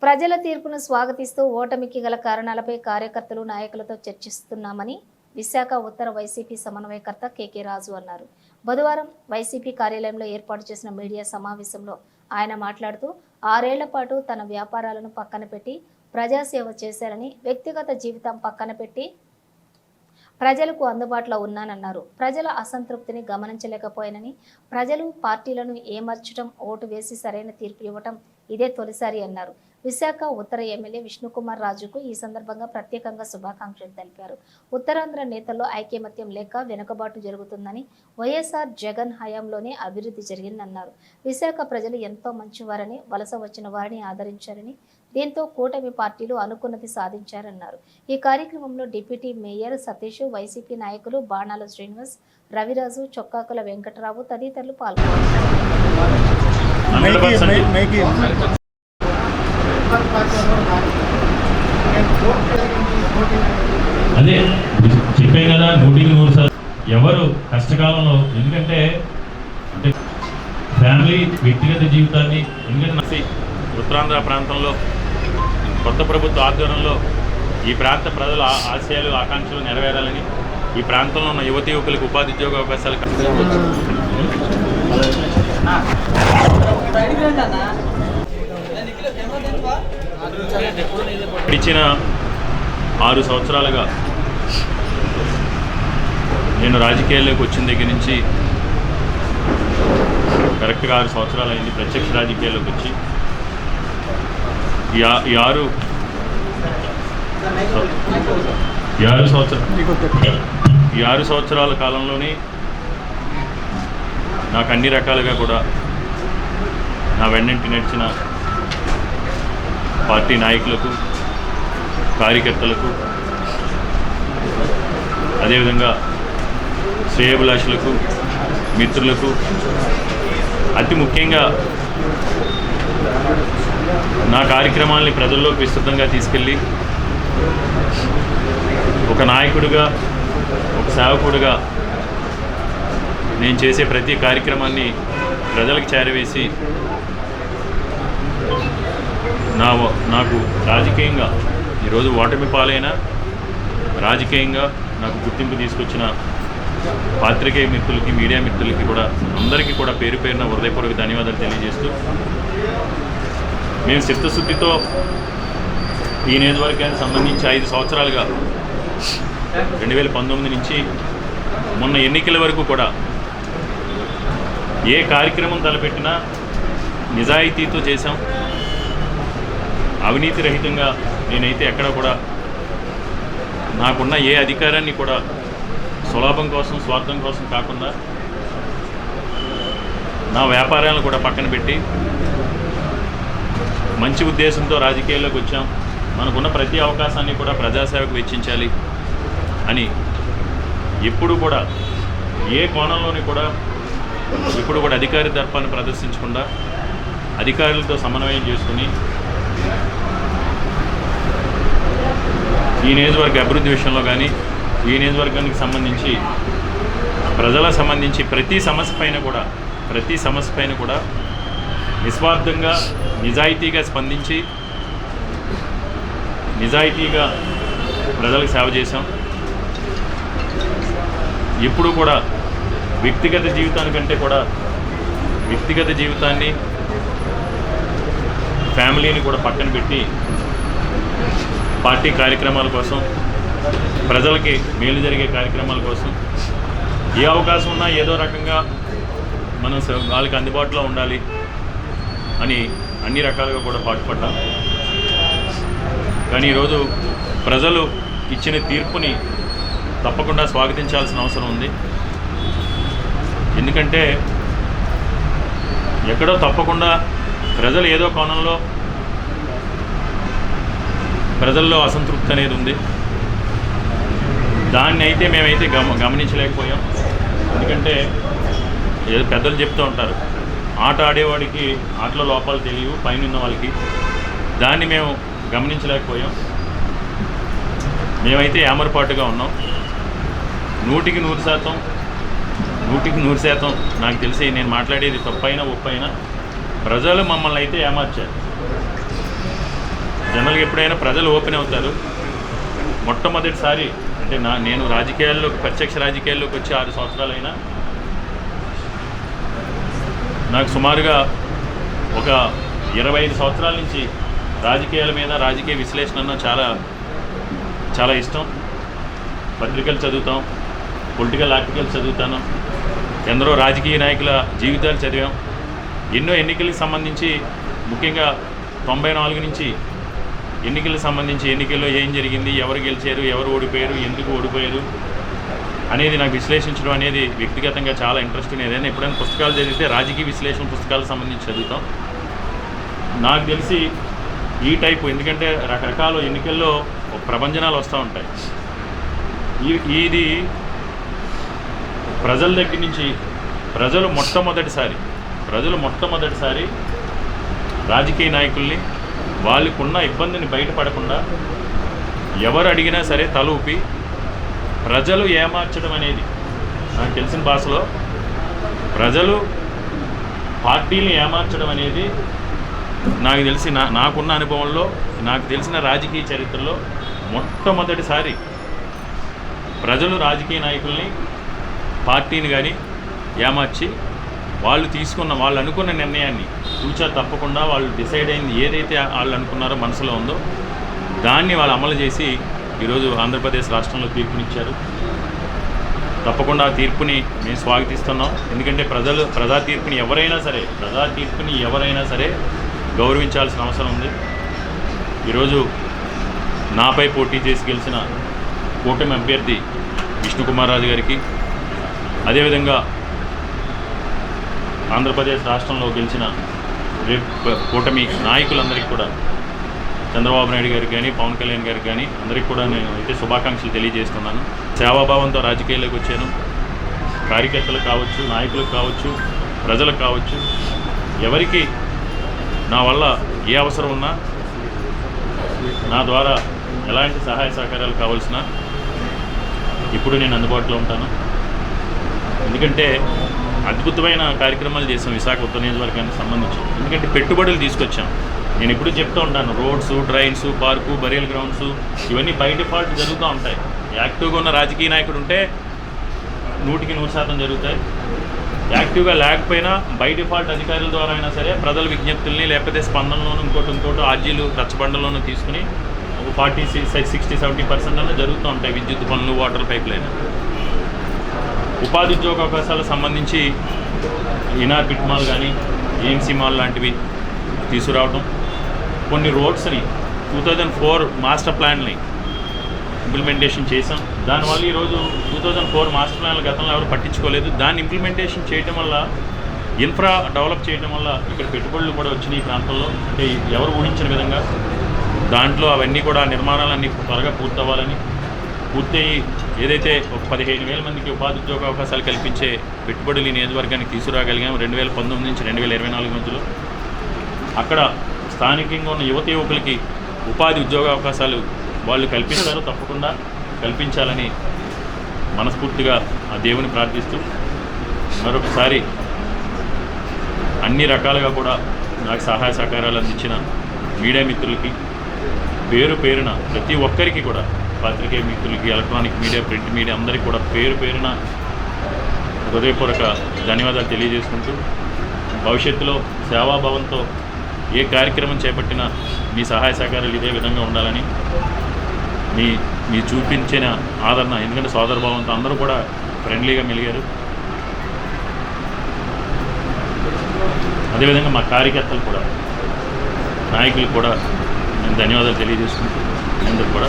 ప్రజల తీర్పును స్వాగతిస్తూ ఓటమికి గల కారణాలపై కార్యకర్తలు నాయకులతో చర్చిస్తున్నామని విశాఖ ఉత్తర వైసీపీ సమన్వయకర్త కేకే రాజు అన్నారు. బుధవారం వైసీపీ కార్యాలయంలో ఏర్పాటు చేసిన మీడియా సమావేశంలో ఆయన మాట్లాడుతూ 6 ఏళ్ల పాటు తన వ్యాపారాలను పక్కన పెట్టి ప్రజాసేవ చేశారని, వ్యక్తిగత జీవితం పక్కన పెట్టి ప్రజలకు అందుబాటులో ఉన్నానన్నారు. ప్రజల అసంతృప్తిని గమనించలేకపోయానని, ప్రజలు పార్టీలను ఏమర్చడం, ఓటు వేసి సరైన తీర్పు ఇవ్వటం ఇదే తొలిసారి అన్నారు. విశాఖ ఉత్తర ఎమ్మెల్యే విష్ణుకుమార్ రాజుకు ఈ సందర్భంగా ప్రత్యేకంగా శుభాకాంక్షలు తెలిపారు. ఉత్తరాంధ్ర నేతల్లో ఐకమత్యం లేక వెనుకబాటు జరుగుతుందని, వైఎస్ఆర్ జగన్ హయాంలోనే అభివృద్ధి జరిగిందన్నారు. విశాఖ ప్రజలు ఎంతో మంచివారని, వలస వచ్చిన వారిని ఆదరించారని, దీంతో కూటమి పార్టీలు అనుకున్నది సాధించారన్నారు. ఈ కార్యక్రమంలో డిప్యూటీ మేయర్ సతీష్, వైసీపీ నాయకులు బాణాల శ్రీనివాస్, రవిరాజు, చొక్కాకుల వెంకటరావు తదితరులు పాల్గొన్నారు. అదే చెప్పాం కదా, 100% ఎవరు కష్టకాలంలో, ఎందుకంటే అంటే ఫ్యామిలీ వ్యక్తిగత జీవితాన్ని, ఎందుకంటే ఉత్తరాంధ్ర ప్రాంతంలో కొత్త ప్రభుత్వ ఆధ్వర్యంలో ఈ ప్రాంత ప్రజల ఆశయాలు, ఆకాంక్షలు నెరవేరాలని, ఈ ప్రాంతంలో ఉన్న యువతి యువకులకు ఉపాధి ఉద్యోగ అవకాశాలు ఇచ్చిన 6 సంవత్సరాలుగా నేను రాజకీయాల్లోకి వచ్చిన దగ్గర నుంచి కరెక్ట్గా 6 సంవత్సరాలు అయింది ప్రత్యక్ష రాజకీయాల్లోకి వచ్చి. ఈ 6 సంవత్సరాల కాలంలోనే నాకు అన్ని రకాలుగా కూడా నా వెన్నంటి నడిచిన పార్టీ నాయకులకు, కార్యకర్తలకు, అదేవిధంగా శ్రేయోభిలాషులకు, మిత్రులకు, అతి ముఖ్యంగా నా కార్యక్రమాల్ని ప్రజల్లోకి విస్తృతంగా తీసుకెళ్ళి ఒక నాయకుడిగా, ఒక సేవకుడిగా నేను చేసే ప్రతి కార్యక్రమాన్ని ప్రజలకు చేరవేసి నాకు రాజకీయంగా ఈరోజు ఓటమి పాలైన రాజకీయంగా నాకు గుర్తింపు తీసుకొచ్చిన పాత్రికేయ మిత్రులకి, మీడియా మిత్రులకి కూడా అందరికీ కూడా పేరు పేరున హృదయపూర్వక ధన్యవాదాలు తెలియజేస్తూ, మేము చిత్తశుద్ధితో ఈ నియోజకవర్గానికి సంబంధించి 5 సంవత్సరాలుగా 2019 నుంచి మొన్న ఎన్నికల వరకు కూడా ఏ కార్యక్రమం తలపెట్టినా నిజాయితీతో చేశాం. అవినీతి రహితంగా నేనైతే ఎక్కడ కూడా నాకున్న ఏ అధికారాన్ని కూడా సులభం కోసం, స్వార్థం కోసం కాకుండా నా వ్యాపారాలను కూడా పక్కన పెట్టి మంచి ఉద్దేశంతో రాజకీయాల్లోకి వచ్చాం. మనకున్న ప్రతి అవకాశాన్ని కూడా ప్రజాసేవకు వెచ్చించాలి అని ఎప్పుడు కూడా ఏ కోణంలోని కూడా ఇప్పుడు కూడా అధికారి దర్పాన్ని ప్రదర్శించకుండా అధికారులతో సమన్వయం చేసుకుని ఈ నియోజకవర్గ అభివృద్ధి విషయంలో కానీ, ఈ నియోజకవర్గానికి సంబంధించి ప్రజలకు సంబంధించి ప్రతి సమస్య పైన కూడా నిస్వార్థంగా, నిజాయితీగా స్పందించి నిజాయితీగా ప్రజలకు సేవ చేశాం. ఇప్పుడు కూడా వ్యక్తిగత జీవితానికంటే కూడా వ్యక్తిగత జీవితాన్ని, ఫ్యామిలీని కూడా పక్కన పెట్టి పార్టీ కార్యక్రమాల కోసం, ప్రజలకి మేలు జరిగే కార్యక్రమాల కోసం ఏ అవకాశం ఉన్నా ఏదో రకంగా మనం వాళ్ళకి అందుబాటులో ఉండాలి అని అన్ని రకాలుగా కూడా పాటుపడ్డాం. కానీ ఈరోజు ప్రజలు ఇచ్చిన తీర్పుని తప్పకుండా స్వాగతించాల్సిన అవసరం ఉంది. ఎందుకంటే ఎక్కడో తప్పకుండా ప్రజలు ఏదో కోణంలో ప్రజల్లో అసంతృప్తి అనేది ఉంది. దాన్ని అయితే మేమైతే గమనించలేకపోయాం. ఎందుకంటే ఏదో పెద్దలు చెప్తూ ఉంటారు, ఆట ఆడేవాడికి ఆటలో లోపాలు తెలియవు, పైన ఉన్న వాళ్ళకి. దాన్ని మేము గమనించలేకపోయాం. మేమైతే ఏమరపాటుగా ఉన్నాం. 100% నాకు తెలిసి నేను మాట్లాడేది తప్పైనా ఒప్పైనా ప్రజలు మమ్మల్ని అయితే ఏమార్చారు. జనరల్గా ఎప్పుడైనా ప్రజలు ఓపెన్ అవుతారు. మొట్టమొదటిసారి అంటే నేను రాజకీయాల్లోకి ప్రత్యక్ష రాజకీయాల్లోకి వచ్చి 6 సంవత్సరాలైనా నాకు సుమారుగా ఒక 25 సంవత్సరాల నుంచి రాజకీయాల మీద రాజకీయ విశ్లేషణ చాలా చాలా ఇష్టం. పత్రికలు చదువుతాం, పొలిటికల్ ఆర్టికల్స్ చదువుతాను, ఎందరో రాజకీయ నాయకుల జీవితాలు చదివాం. ఎన్నో ఎన్నికలకు సంబంధించి ముఖ్యంగా 94 నుంచి ఎన్నికలకు సంబంధించి ఎన్నికల్లో ఏం జరిగింది, ఎవరు గెలిచారు, ఎవరు ఓడిపోయారు, ఎందుకు ఓడిపోయారు అనేది నాకు విశ్లేషించడం అనేది వ్యక్తిగతంగా చాలా ఇంట్రెస్ట్. ఏదైనా ఎప్పుడైనా పుస్తకాలు చదివితే రాజకీయ విశ్లేషణ పుస్తకాలకు సంబంధించి చదువుతాం. నాకు తెలిసి ఈ టైపు, ఎందుకంటే రకరకాల ఎన్నికల్లో ప్రభంజనాలు వస్తూ ఉంటాయి. ఇది ప్రజల దగ్గర నుంచి ప్రజలు మొట్టమొదటిసారి రాజకీయ నాయకుల్ని వాళ్ళకున్న ఇబ్బందిని బయటపడకుండా ఎవరు అడిగినా సరే తల ఊపి ప్రజలు ఏమార్చడం అనేది, నాకు తెలిసిన భాషలో ప్రజలు పార్టీని ఏమార్చడం అనేది నాకు తెలిసి నాకున్న అనుభవంలో, నాకు తెలిసిన రాజకీయ చరిత్రలో మొట్టమొదటిసారి ప్రజలు రాజకీయ నాయకుల్ని, పార్టీని కానీ ఏమార్చి వాళ్ళు అనుకున్న నిర్ణయాన్ని తూచా తప్పకుండా వాళ్ళు డిసైడ్ అయింది ఏదైతే వాళ్ళు అనుకున్నారో మనసులో ఉందో దాన్ని వాళ్ళు అమలు చేసి ఈరోజు ఆంధ్రప్రదేశ్ రాష్ట్రంలో తీర్పునిచ్చారు. తప్పకుండా ఆ తీర్పుని మేము స్వాగతిస్తున్నాం. ఎందుకంటే ప్రజా తీర్పుని ఎవరైనా సరే గౌరవించాల్సిన అవసరం ఉంది. ఈరోజు నాపై పోటీ చేసి గెలిచిన కూటమి అభ్యర్థి విష్ణుకుమార్ రాజు గారికి, అదేవిధంగా ఆంధ్రప్రదేశ్ రాష్ట్రంలో గెలిచిన కూటమి నాయకులందరికీ కూడా, చంద్రబాబు నాయుడు గారికి కానీ, పవన్ కళ్యాణ్ గారికి కానీ అందరికీ కూడా నేను అయితే శుభాకాంక్షలు తెలియజేస్తున్నాను. సేవాభావంతో రాజకీయాల్లోకి వచ్చాను. కార్యకర్తలకు కావచ్చు, నాయకులకు కావచ్చు, ప్రజలకు కావచ్చు, ఎవరికి నా వల్ల ఏ అవసరం ఉన్నా, నా ద్వారా ఎలాంటి సహాయ సహకారాలు కావాల్సినా ఇప్పుడు నేను అందుబాటులో ఉంటాను. ఎందుకంటే అద్భుతమైన కార్యక్రమాలు చేసాం విశాఖ ఉత్తర నియోజకవర్గానికి సంబంధించి. ఎందుకంటే పెట్టుబడులు తీసుకొచ్చాం. నేను ఎప్పుడు చెప్తూ ఉంటాను, roads, drains, park, burial grounds ఇవన్నీ బై డిఫాల్ట్ జరుగుతూ ఉంటాయి. యాక్టివ్గా ఉన్న రాజకీయ నాయకుడు ఉంటే 100% జరుగుతాయి. యాక్టివ్గా లేకపోయినా బై డిఫాల్ట్ అధికారుల ద్వారా అయినా సరే ప్రజల విజ్ఞప్తుల్ని, లేకపోతే స్పందనలోనూ ఇంకోటి ఆర్జీలు రచ్చబండలోనూ తీసుకుని ఒక 40-60-70% అన్న జరుగుతూ ఉంటాయి. విద్యుత్ పనులు, వాటర్ పైప్ లైన్, ఉపాధి ఉద్యోగ అవకాశాలకు సంబంధించి ఇనార్బిట్ మాల్ కానీ, ఏఎంసీ మాల్ లాంటివి తీసుకురావడం, కొన్ని రోడ్స్ని 2004 మాస్టర్ ప్లాన్ని ఇంప్లిమెంటేషన్ చేసాం. దానివల్ల ఈరోజు 2004 మాస్టర్ ప్లాన్లు గతంలో ఎవరు పట్టించుకోలేదు. దాన్ని ఇంప్లిమెంటేషన్ చేయడం వల్ల, ఇన్ఫ్రా డెవలప్ చేయడం వల్ల ఇక్కడ పెట్టుబడులు కూడా వచ్చినాయి ఈ ప్రాంతంలో. అంటే ఎవరు ఊహించిన విధంగా దాంట్లో అవన్నీ కూడా నిర్మాణాలన్నీ త్వరగా పూర్తవ్వాలని, పూర్తయి ఏదైతే ఒక 15,000 మందికి ఉపాధి ఉద్యోగ అవకాశాలు కల్పించే పెట్టుబడులు ఈ నియోజకవర్గానికి తీసుకురాగలిగాం 2019 నుంచి 2024 మధ్యలో. అక్కడ స్థానికంగా ఉన్న యువకులకి ఉపాధి ఉద్యోగ అవకాశాలు వాళ్ళు కల్పిస్తారు. తప్పకుండా కల్పించాలని మనస్ఫూర్తిగా ఆ దేవుని ప్రార్థిస్తూ, మరొకసారి అన్ని రకాలుగా కూడా నాకు సహాయ సహకారాలు అందించిన మీడియా మిత్రులకి పేరున ప్రతి ఒక్కరికి కూడా, పాత్రికేయ మిత్రులకి, ఎలక్ట్రానిక్ మీడియా, ప్రింట్ మీడియా అందరికీ కూడా పేరున హృదయపూర్వక ధన్యవాదాలు తెలియజేసుకుంటూ, భవిష్యత్తులో సేవాభావంతో ఏ కార్యక్రమం చేపట్టినా మీ సహాయ సహకారాలు ఇదే విధంగా ఉండాలని, మీ చూపించిన ఆదరణ, ఎందుకంటే సోదరభావంతో అందరూ కూడా ఫ్రెండ్లీగా మెలిగారు. అదేవిధంగా మా కార్యకర్తలు కూడా, నాయకులు కూడా నేను ధన్యవాదాలు తెలియజేసుకుంటూ అందరూ కూడా